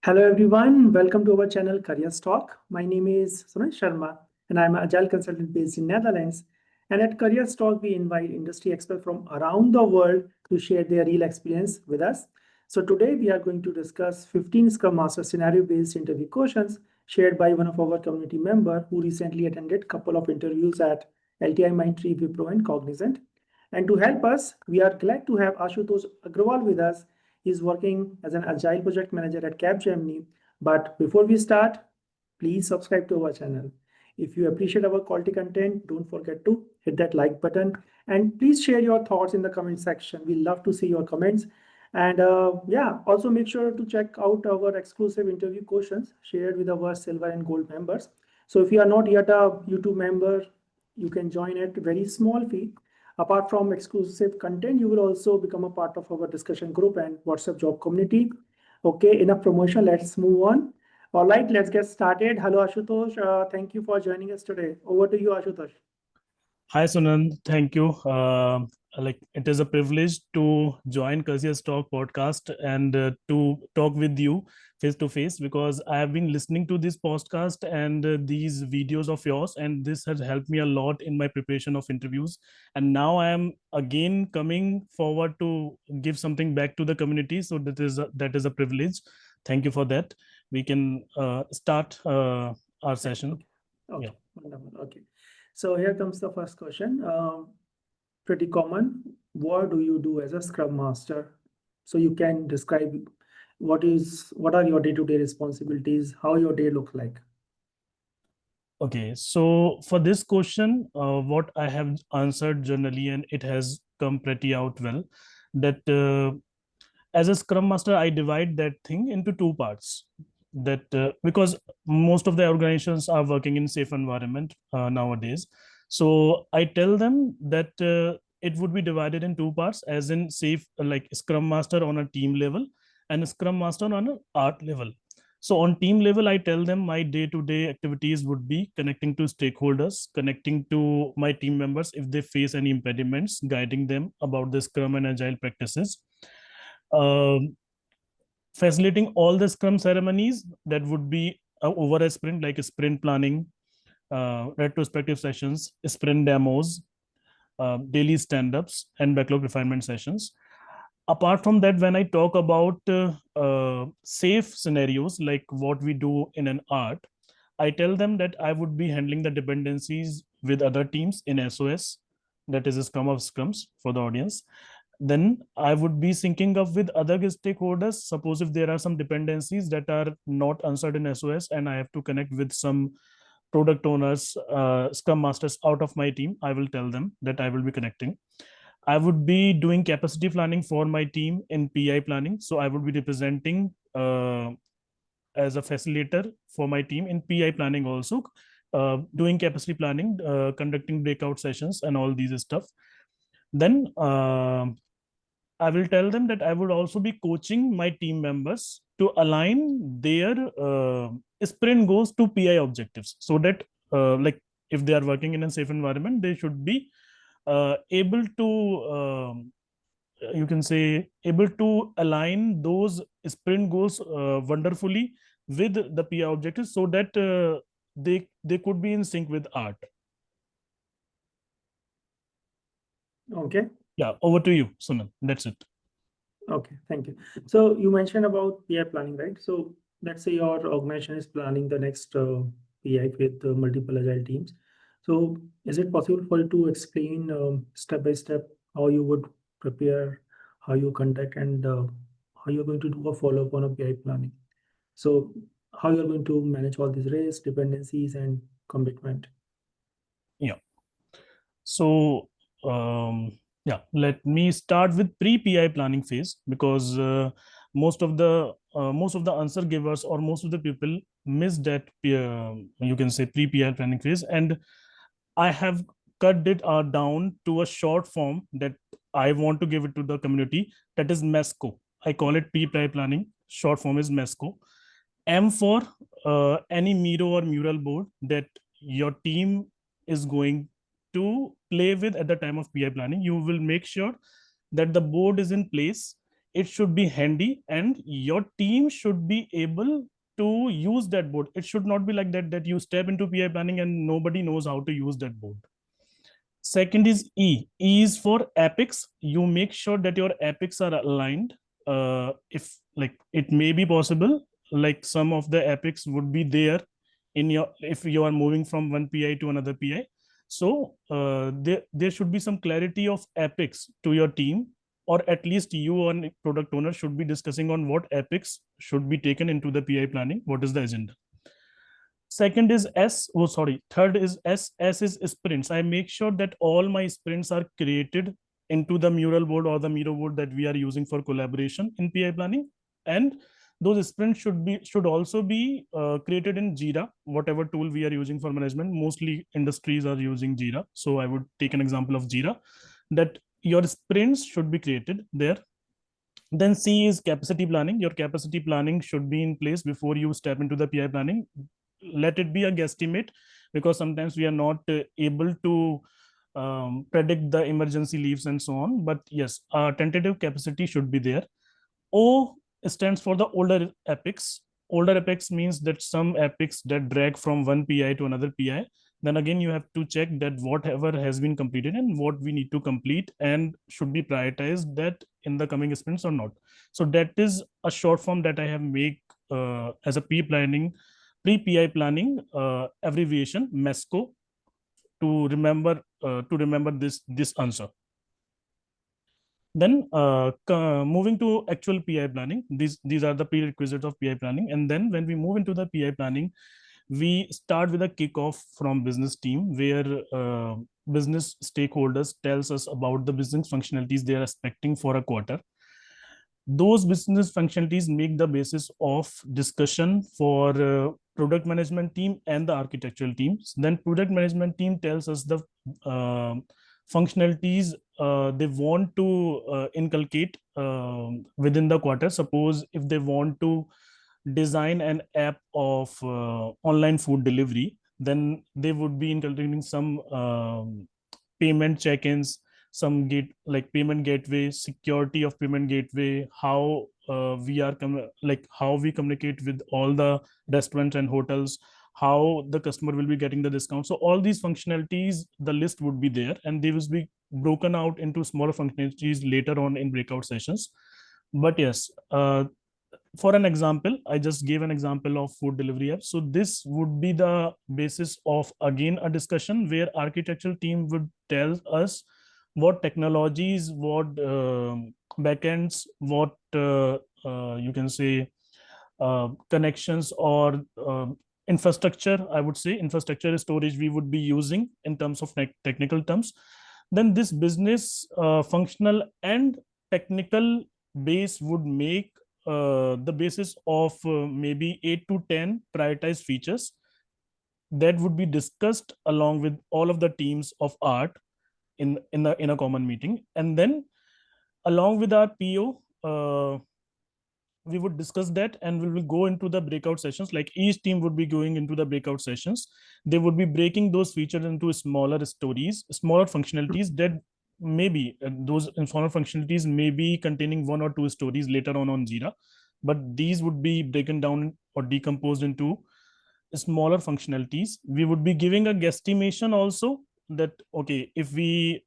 Hello everyone, welcome to our channel CareersTalk. My name is Sunesh Sharma and I'm an Agile consultant based in Netherlands. And at CareersTalk, we invite industry experts from around the world to share their real experience with us. So today we are going to discuss 15 Scrum Master scenario-based interview questions shared by one of our community member who recently attended a couple of interviews at LTI Mindtree, Wipro and Cognizant. And to help us, we are glad to have Ashutosh Agrawal with us. He's working as an agile project manager at Capgemini. But before we start, please subscribe to our channel. If you appreciate our quality content, don't forget to hit that like button and please share your thoughts in the comment section. We love to see your comments. And also make sure to check out our exclusive interview questions shared with our silver and gold members. So if you are not yet a YouTube member, you can join at very small fee. Apart from exclusive content, you will also become a part of our discussion group and WhatsApp job community. Okay, enough promotion. Let's move on. All right, let's get started. Hello, Ashutosh. Thank you for joining us today. Over to you, Ashutosh. Hi, Sunand. Thank you. It is a privilege to join CareersTalk podcast and to talk with you face to face because I have been listening to this podcast and these videos of yours, and this has helped me a lot in my preparation of interviews. And now I am again coming forward to give something back to the community. So that is a privilege. Thank you for that. We can start our session. Okay, Yeah. wonderful. Okay. So here comes the first question. Pretty common. What do you do as a Scrum Master? So you can describe what are your day-to-day responsibilities, how your day looks like. Okay, so for this question, what I have answered generally, and it has come pretty out well, that as a Scrum Master, I divide that thing into two parts. That because most of the organizations are working in safe environment nowadays, so I tell them that it would be divided in two parts, as in safe, like Scrum Master on a team level and Scrum Master on an art level. So on team level, I tell them my day-to-day activities would be connecting to stakeholders, connecting to my team members if they face any impediments, guiding them about the Scrum and Agile practices, um, facilitating all the Scrum ceremonies that would be over a sprint, like a sprint planning, retrospective sessions, sprint demos, daily stand-ups, and backlog refinement sessions. Apart from that, when I talk about safe scenarios like what we do in an art, I tell them that I would be handling the dependencies with other teams in SOS, that is a scrum of scrums for the audience. Then I would be syncing up with other stakeholders. Suppose if there are some dependencies that are not answered in SOS and I have to connect with some product owners, scrum masters out of my team, I will tell them that I will be connecting. I would be doing capacity planning for my team in PI planning. So I would be representing as a facilitator for my team in PI planning also, doing capacity planning, conducting breakout sessions and all these stuff. Then I will tell them that I would also be coaching my team members to align their sprint goals to PI objectives, so that like if they are working in a safe environment, they should be able to you can say able to align those sprint goals wonderfully with the PI objectives, so that they could be in sync with art. Okay. Yeah, over to you, Sunil. That's it. Okay, thank you. So you mentioned about PI planning, right? So let's say your organization is planning the next PI with multiple agile teams. So is it possible for you to explain step by step how you would prepare, how you conduct, and how you're going to do a follow-up on a PI planning? So how you're going to manage all these risks, dependencies, and commitment? Yeah. So, let me start with pre-PI planning phase, because most of the answer givers or most of the people miss that you can say pre-PI planning phase, and I have cut it down to a short form that I want to give it to the community. That is MESCO. I call it pre-PI planning. Short form is MESCO. M for any Miro or mural board that your team is going to play with at the time of PI planning. You will make sure that the board is in place it should be handy, and your team should be able to use that board. It should not be like that you step into PI planning and nobody knows how to use that board. Second is E. E is for epics. You make sure that your epics are aligned. If like it may be possible, like some of the epics would be there in your, if you are moving from one PI to another PI. So there should be some clarity of epics to your team, or at least you and product owner should be discussing on what epics should be taken into the PI planning. What is the agenda? Second is S. Oh, sorry. Third is S. S is sprints. I make sure that all my sprints are created into the mural board or the Miro board that we are using for collaboration in PI planning. And those sprints should also be created in Jira, whatever tool we are using for management. Mostly industries are using Jira. So I would take an example of Jira, that your sprints should be created there. Then C is capacity planning. Your capacity planning should be in place before you step into the PI planning. Let it be a guesstimate, because sometimes we are not able to predict the emergency leaves and so on. But yes, tentative capacity should be there. O stands for the older epics. Older epics means that some epics that drag from one PI to another PI. Then again, you have to check that whatever has been completed and what we need to complete and should be prioritized that in the coming sprints or not. So that is a short form that I have made as a pre-PI planning abbreviation, MESCO, to remember this answer. Then moving to actual PI planning, these are the prerequisites of PI planning. And then when we move into the PI planning, we start with a kickoff from business team, where business stakeholders tells us about the business functionalities they are expecting for a quarter. Those business functionalities make the basis of discussion for product management team and the architectural teams. Then product management team tells us the functionalities they want to inculcate within the quarter. Suppose if they want to design an app of online food delivery, then they would be inculcating some payment check-ins, some like payment gateway, security of payment gateway, how how we communicate with all the restaurants and hotels, how the customer will be getting the discount. So all these functionalities, the list would be there, and they will be broken out into smaller functionalities later on in breakout sessions. But yes, for an example, I just gave an example of food delivery app. So this would be the basis of again a discussion where architectural team would tell us what technologies, what backends, what you can say connections or infrastructure. I would say infrastructure storage we would be using in terms of technical terms. Then this business functional and technical base would make the basis of maybe 8 to 10 prioritized features that would be discussed along with all of the teams of art in a common meeting. And then along with our PO, we would discuss that, and we will go into the breakout sessions. Like each team would be going into the breakout sessions. They would be breaking those features into smaller stories, smaller functionalities that maybe those smaller functionalities may be containing one or two stories later on Jira, but these would be broken down or decomposed into smaller functionalities. We would be giving a guesstimation also, that okay, if we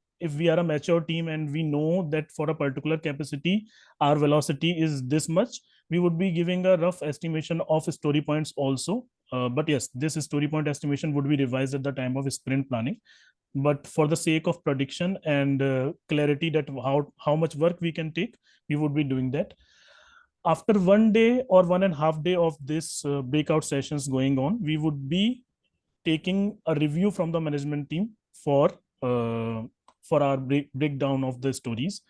are a mature team and we know that for a particular capacity our velocity is this much, we would be giving a rough estimation of story points also. But yes, this story point estimation would be revised at the time of sprint planning. But for the sake of prediction and clarity that how much work we can take, we would be doing that. After 1 day or 1.5 day of this breakout sessions going on, we would be taking a review from the management team for our breakdown of the stories.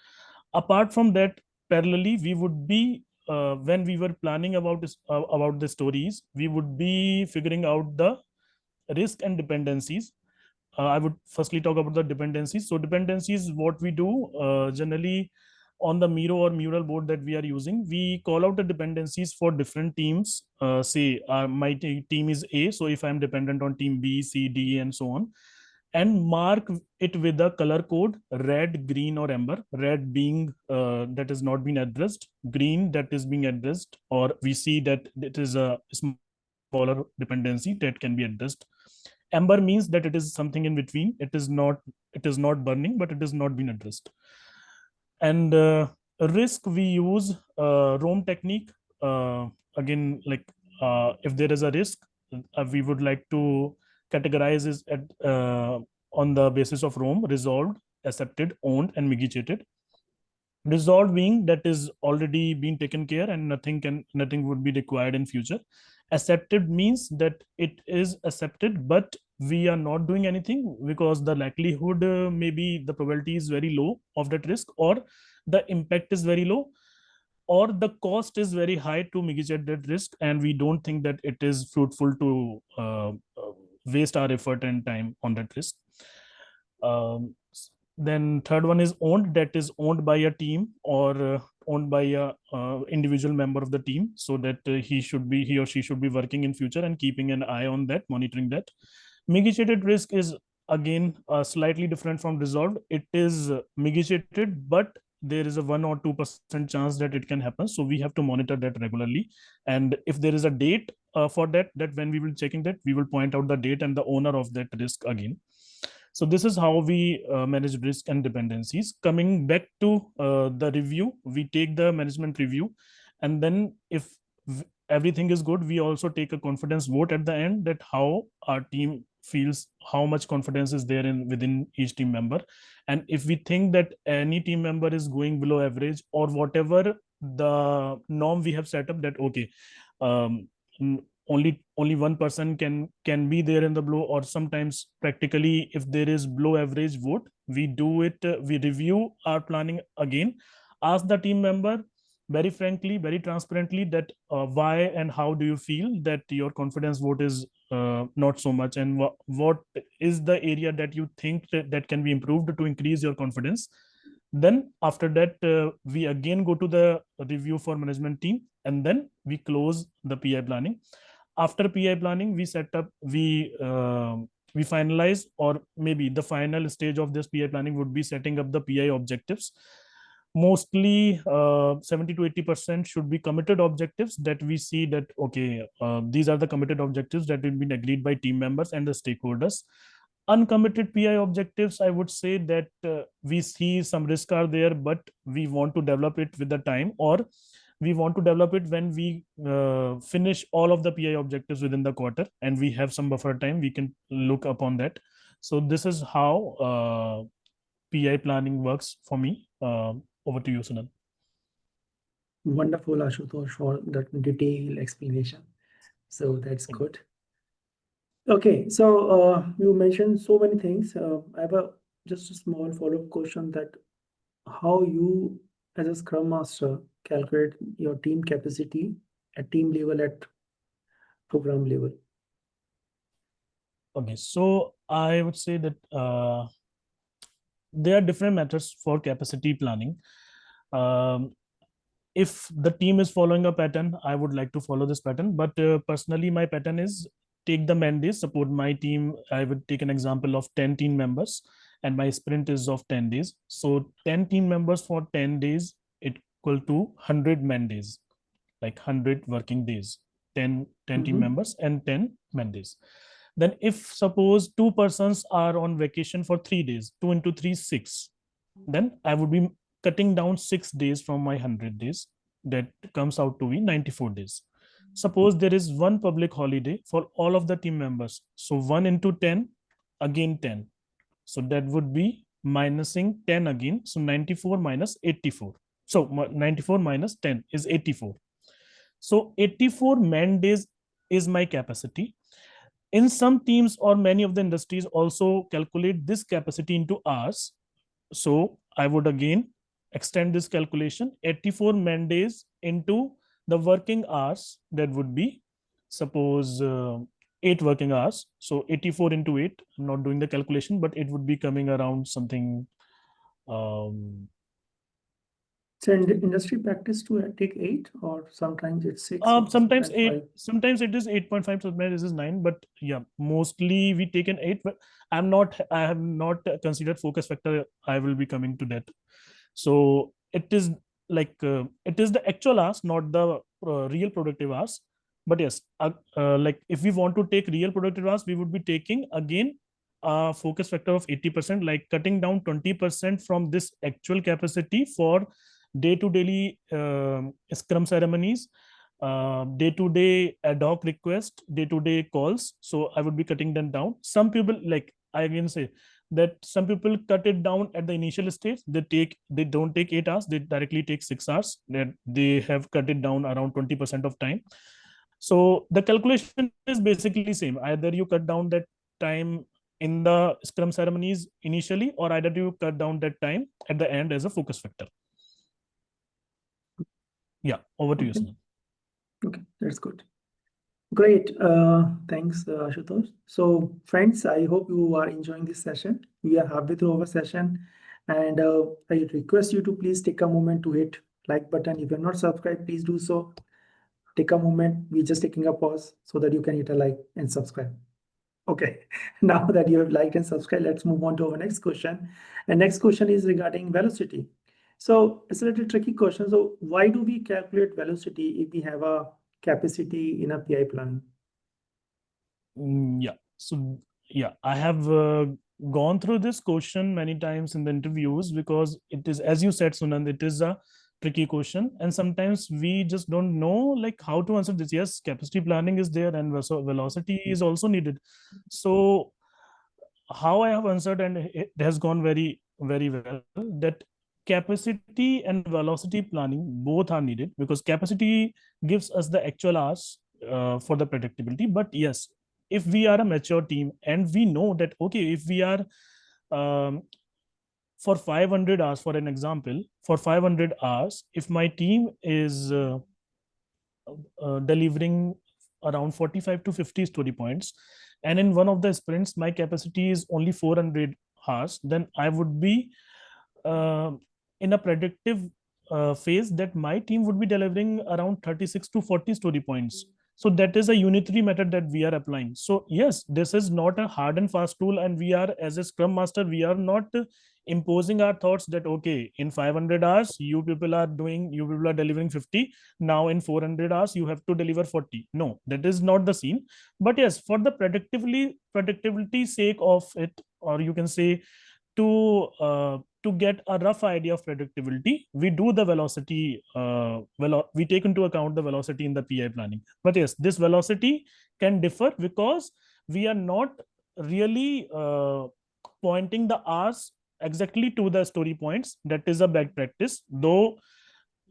Apart from that, parallelly, we would be when we were planning about about the stories, we would be figuring out the risk and dependencies. I would firstly talk about the dependencies. So dependencies, what we do generally on the Miro or mural board that we are using, we call out the dependencies for different teams. Say my team is A, so if I'm dependent on team B, C, D, and so on, and mark it with a color code: red, green, or amber. Red being that is not being addressed, green that is being addressed, or we see that it is a smaller dependency that can be addressed. Amber means that it is something in between. It is not burning, but it is not being addressed. And risk, we use Rome technique. Again, like if there is a risk, we would like to categorize is on the basis of Rome: resolved, accepted, owned, and mitigated. Resolved being that is already been taken care and nothing would be required in future. Accepted means that it is accepted, but we are not doing anything because the likelihood, maybe the probability is very low of that risk, or the impact is very low, or the cost is very high to mitigate that risk, and we don't think that it is fruitful to waste our effort and time on that risk. Then third one is owned, that is owned by a team, or owned by a individual member of the team, so that he or she should be working in future and keeping an eye on that, monitoring that. Mitigated risk is again slightly different from resolved. It is mitigated, but there is a 1 or 2% chance that it can happen, so we have to monitor that regularly. And if there is a date for that when we will checking that, we will point out the date and the owner of that risk again. So this is how we manage risk and dependencies. Coming back to the review, we take the management review, and then if everything is good, we also take a confidence vote at the end, that how our team feels, how much confidence is there in within each team member. And if we think that any team member is going below average, or whatever the norm we have set up, that okay, um, only one person can be there in the below, or sometimes practically if there is below average vote, we do it, we review our planning again, ask the team member very frankly, very transparently, that why and how do you feel that your confidence vote is not so much, and what is the area that you think that can be improved to increase your confidence. Then after that, we again go to the review for management team, and then we close the PI planning. After PI planning, we set up, we finalize, or maybe the final stage of this PI planning would be setting up the PI objectives. Mostly 70 to 80% should be committed objectives, that we see that okay, these are the committed objectives that will be agreed by team members and the stakeholders. Uncommitted PI objectives, I would say that we see some risk are there, but we want to develop it with the time, or we want to develop it when we finish all of the PI objectives within the quarter and we have some buffer time, we can look upon that. So this is how PI planning works for me. Over to you, Sunil. Wonderful, Ashutosh, for that detailed explanation. So that's good. Okay, so you mentioned so many things. I have just a small follow-up question, that how you as a Scrum Master calculate your team capacity at team level, at program level. Okay, so I would say that there are different methods for capacity planning. If the team is following a pattern, I would like to follow this pattern, but personally my pattern is take the mandates. Support my team, I would take an example of 10 team members, and my sprint is of 10 days. So 10 team members for 10 days equal to 100 mandates, like 100 working days. 10 team members and 10 mandates. Then if suppose two persons are on vacation for 3 days, 2 into 3 6, then I would be cutting down 6 days from my 100 days. That comes out to be 94 days. Suppose there is one public holiday for all of the team members, so 1 into 10, again 10, so that would be minusing 10 again, so 94 minus 84, so 94 minus 10 is 84. So 84 man days is my capacity. In some teams or many of the industries also calculate this capacity into hours. So I would again extend this calculation, 84 man days into the working hours. That would be, suppose 8 working hours. So 84 into 8, I'm not doing the calculation, but it would be coming around something So in the industry practice to take 8 or sometimes it's 6 or Sometimes 8, 5. sometimes it is 8.5, sometimes it is 9, but yeah, mostly we take an 8, but I have not considered focus factor. I will be coming to that. So it is like, it is the actual hours, not the real productive hours. But yes, like if we want to take real productive hours, we would be taking again a focus factor of 80%, like cutting down 20% from this actual capacity for day-to-day scrum ceremonies, day-to-day ad hoc request, day-to-day calls. So I would be cutting them down. Some people, like I can say that some people cut it down at the initial stage. They don't take 8 hours, they directly take 6 hours. That they have cut it down around 20% of time. So the calculation is basically same. Either you cut down that time in the scrum ceremonies initially, or either you cut down that time at the end as a focus factor. Yeah, over to you, Okay. Sunil. Okay, that's good. Great. Thanks, Ashutosh. So, friends, I hope you are enjoying this session. We are halfway through our session, and I request you to please take a moment to hit like button. If you're not subscribed, please do so. Take a moment. We're just taking a pause so that you can hit a like and subscribe. Okay, now that you have liked and subscribed, let's move on to our next question. And next question is regarding velocity. So it's a little tricky question. So why do we calculate velocity if we have a capacity in a PI plan? Yeah. So yeah, I have gone through this question many times in the interviews, because it is, as you said, Sunand, it is a tricky question, and sometimes we just don't know like how to answer this. Yes, capacity planning is there, and velocity is also needed. So how I have answered, and it has gone very, very well, that capacity and velocity planning both are needed, because capacity gives us the actual hours for the predictability. But yes, if we are a mature team and we know that, okay, if we are um, for 500 hours, for an example, for 500 hours, if my team is delivering around 45 to 50 story points, and in one of the sprints my capacity is only 400 hours, then I would be uh, in a predictive phase that my team would be delivering around 36 to 40 story points. So that is a unitary method that we are applying. So yes, this is not a hard and fast tool, and we are, as a scrum master, we are not imposing our thoughts that, okay, in 500 hours you people are delivering 50, now in 400 hours you have to deliver 40. No, that is not the scene. But yes, for the predictability sake of it, or you can say to get a rough idea of predictability, we do the velocity. We take into account the velocity in the PI planning. But yes, this velocity can differ because we are not really pointing the hours exactly to the story points. That is a bad practice. Though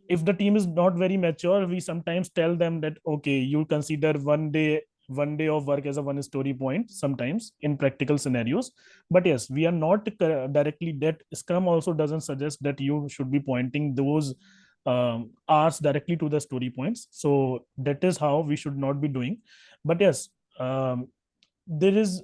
if the team is not very mature, we sometimes tell them that, okay, you consider one day of work as a one story point sometimes in practical scenarios. But yes, we are not directly, that scrum also doesn't suggest that you should be pointing those hours directly to the story points. So that is how we should not be doing. But yes, there is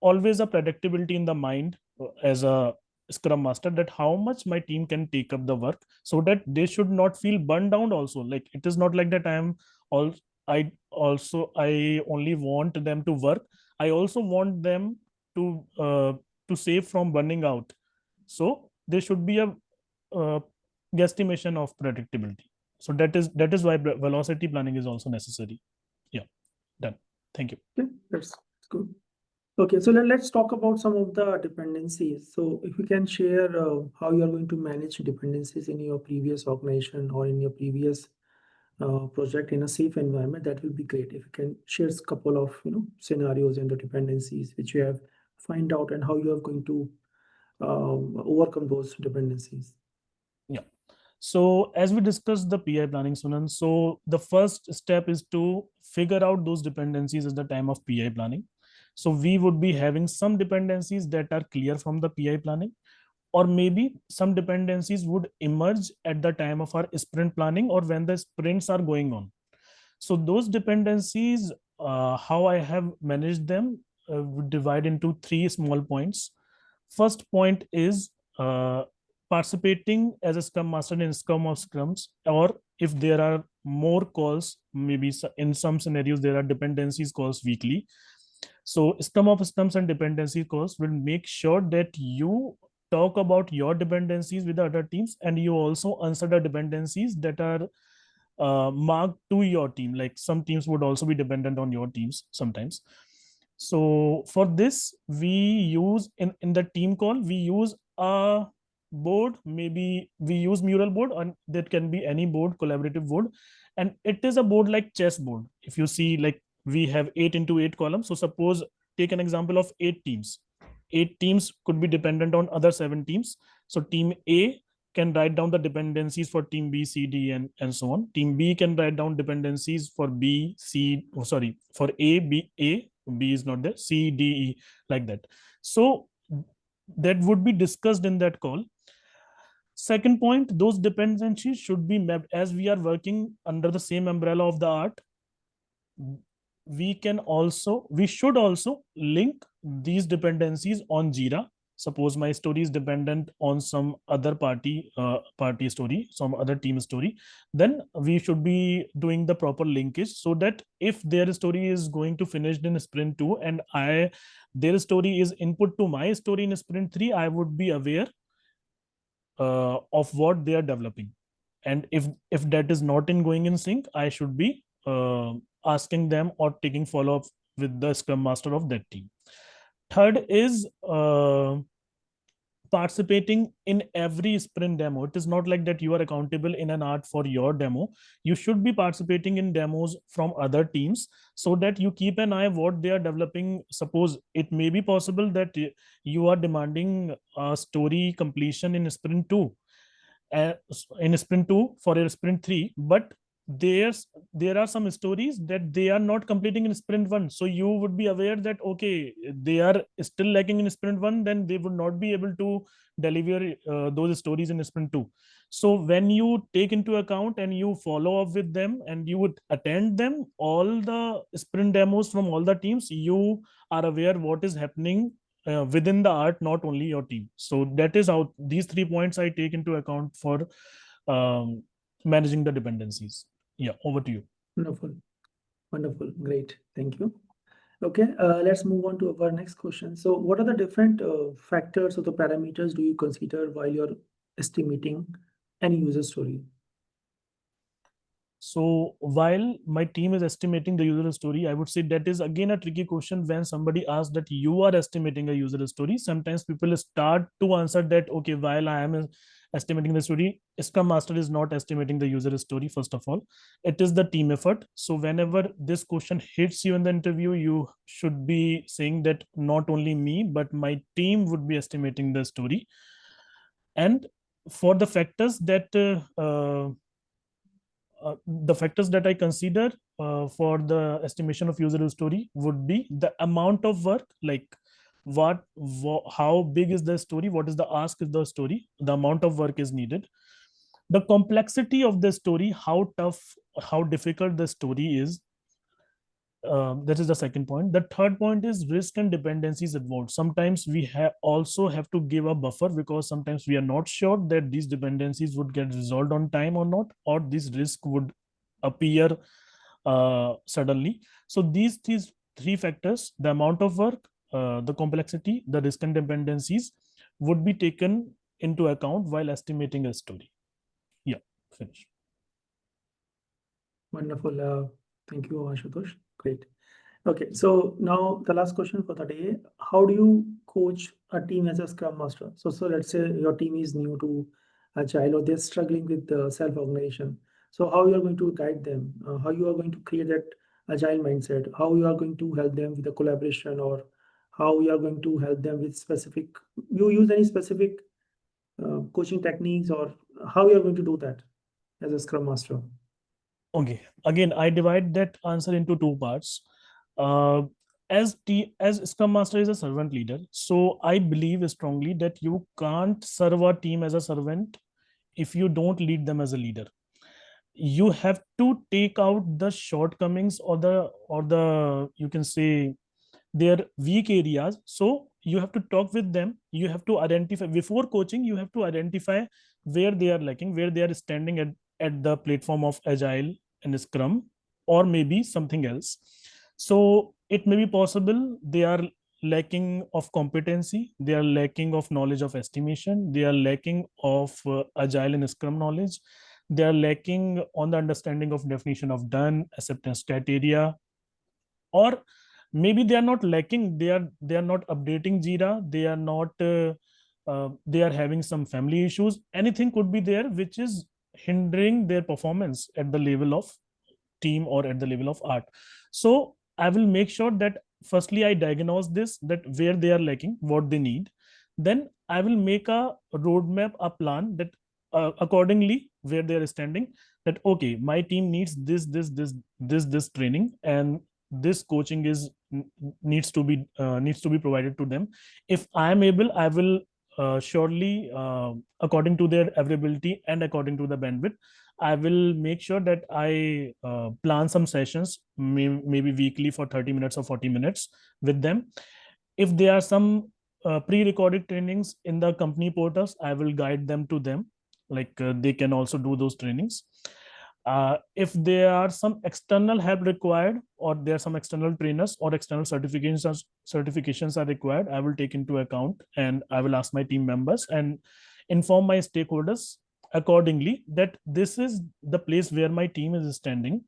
always a predictability in the mind as a scrum master, that how much my team can take up the work, so that they should not feel burned down also. Like, it is not like that all I only want them to work, I also want them to save from burning out. So there should be a uh, guesstimation of predictability. So that is why velocity planning is also necessary. Yeah, done. Thank you. Okay, that's good. Okay, so let's talk about some of the dependencies. So if you can share how you are going to manage dependencies in your previous organization or in your previous project in a safe environment, that will be great. If you can share a couple of scenarios and the dependencies which you have find out and how you are going to overcome those dependencies. Yeah. So as we discussed the PI planning, Sunan, so the first step is to figure out those dependencies at the time of PI planning. So we would be having some dependencies that are clear from the PI planning, or maybe some dependencies would emerge at the time of our sprint planning or when the sprints are going on. So those dependencies, how I have managed them, would divide into three small points. First point is participating as a Scrum Master in Scrum of Scrums, or if there are more calls, maybe in some scenarios there are dependencies calls weekly. So Scrum of Scrums and dependency calls will make sure that you talk about your dependencies with the other teams, and you also answer the dependencies that are marked to your team. Like some teams would also be dependent on your teams sometimes. So for this, we use in the team call, we use a board, maybe we use mural board, and that can be any board, collaborative board. And it is a board like chessboard. If you see, like we have 8 into 8 columns. So suppose take an example of 8 teams. 8 teams could be dependent on other 7 teams. So team A can write down the dependencies for team B, C, D, and so on. Team B can write down dependencies for B, C, oh, sorry, for A, B is not there, C, D, E, like that. So that would be discussed in that call. Second point, those dependencies should be mapped. As we are working under the same umbrella of the art, we should also link these dependencies on Jira. Suppose my story is dependent on some other party story, some other team story, then we should be doing the proper linkage, so that if their story is going to finish in sprint 2 and their story is input to my story in sprint 3, I would be aware of what they are developing. And if that is not in going in sync, I should be asking them or taking follow-up with the scrum master of that team. Third is participating in every sprint demo. It is not like that you are accountable in an art for your demo. You should be participating in demos from other teams, so that you keep an eye what they are developing. Suppose it may be possible that you are demanding a story completion in sprint 2, in sprint 2 for a sprint 3, but there are some stories that they are not completing in sprint 1. So you would be aware that okay, they are still lacking in sprint 1, then they would not be able to deliver those stories in sprint 2. So when you take into account and you follow up with them and you would attend them all the sprint demos from all the teams, you are aware what is happening within the art, not only your team. So that is how these 3 points I take into account for managing the dependencies. Yeah, over to you. Wonderful. Wonderful. Great. Thank you. Okay, let's move on to our next question. So what are the different factors or the parameters do you consider while you're estimating any user story? So while my team is estimating the user story, I would say that is again a tricky question. When somebody asks that you are estimating a user story, sometimes people start to answer that, okay, while I am estimating the story, Scrum Master is not estimating the user story. First of all, it is the team effort. So whenever this question hits you in the interview, you should be saying that not only me, but my team would be estimating the story. And for the factors that the factors that I consider for the estimation of user story would be the amount of work, like how big is the story, what is the ask of the story, the amount of work is needed, the complexity of the story, how tough, how difficult the story is. That is the second point. The third point is risk and dependencies involved. Sometimes we also have to give a buffer, because sometimes we are not sure that these dependencies would get resolved on time or not, or this risk would appear suddenly. So these three factors, the amount of work, the complexity, the risk and dependencies, would be taken into account while estimating a story. Yeah, finish. Wonderful. Thank you, Ashutosh. Great. Okay, so now the last question for the day. How do you coach a team as a Scrum Master? So let's say your team is new to Agile, or they're struggling with self-organization. So how you are going to guide them? How you are going to create that Agile mindset? How you are going to help them with the collaboration, or how you are going to help them with specific, you use any specific coaching techniques, or how you are going to do that as a Scrum Master? Okay, again, I divide that answer into two parts. Uh, as Scrum Master is a servant leader, so I believe strongly that you can't serve a team as a servant if you don't lead them as a leader. You have to take out the shortcomings, or the you can say their weak areas. So you have to talk with them. You have to identify before coaching. You have to identify where they are lacking, where they are standing at the platform of Agile and Scrum, or maybe something else. So it may be possible they are lacking of competency, they are lacking of knowledge of estimation, they are lacking of Agile and Scrum knowledge, they are lacking on the understanding of definition of done, acceptance criteria, or maybe they are not lacking, they are not updating Jira, they are not they are having some family issues. Anything could be there which is hindering their performance at the level of team or at the level of art. So I will make sure that firstly I diagnose this, that where they are lacking, what they need. Then I will make a roadmap, a plan that accordingly where they are standing, that okay, my team needs this training, and this coaching is needs to be provided to them. If I am able, I will surely according to their availability and according to the bandwidth, I will make sure that I plan some sessions, maybe weekly for 30 minutes or 40 minutes with them. If there are some pre-recorded trainings in the company portals, I will guide them to them, like they can also do those trainings. If there are some external help required, or there are some external trainers or external certifications are required, I will take into account, and I will ask my team members and inform my stakeholders accordingly that this is the place where my team is standing.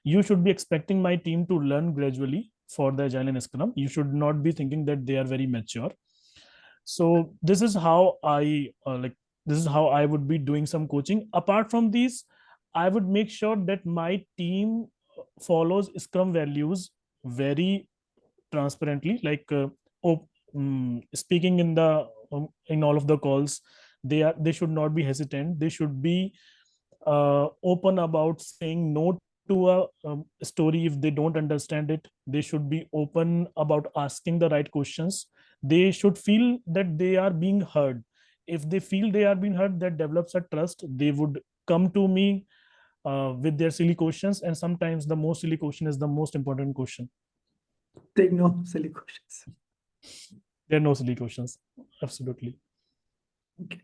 You should be expecting my team to learn gradually for the Agile and Scrum. You should not be thinking that they are very mature. So this is how I this is how I would be doing some coaching. Apart from these, I would make sure that my team follows Scrum values very transparently, like speaking in all of the calls. They should not be hesitant. They should be open about saying no to a story if they don't understand it. They should be open about asking the right questions. They should feel that they are being heard. If they feel they are being heard, that develops a trust. They would come to me with their silly questions, and sometimes the most silly question is the most important question. Take no silly questions. There are no silly questions. Absolutely. Okay.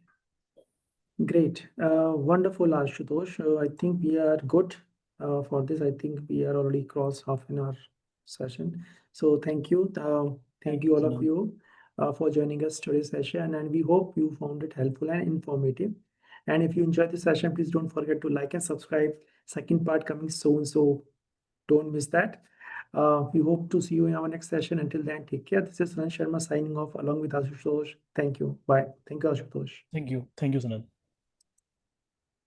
Great. Wonderful, Ashutosh. I think we are good for this. I think we are already crossed half an hour session. So thank you. Thank you all of you for joining us today's session, and we hope you found it helpful and informative. And if you enjoyed the session, please don't forget to like and subscribe. Second part coming soon, so don't miss that. We hope to see you in our next session. Until then, take care. This is Sunan Sharma signing off along with Ashutosh. Thank you. Bye. Thank you, Ashutosh. Thank you. Thank you, Sanad.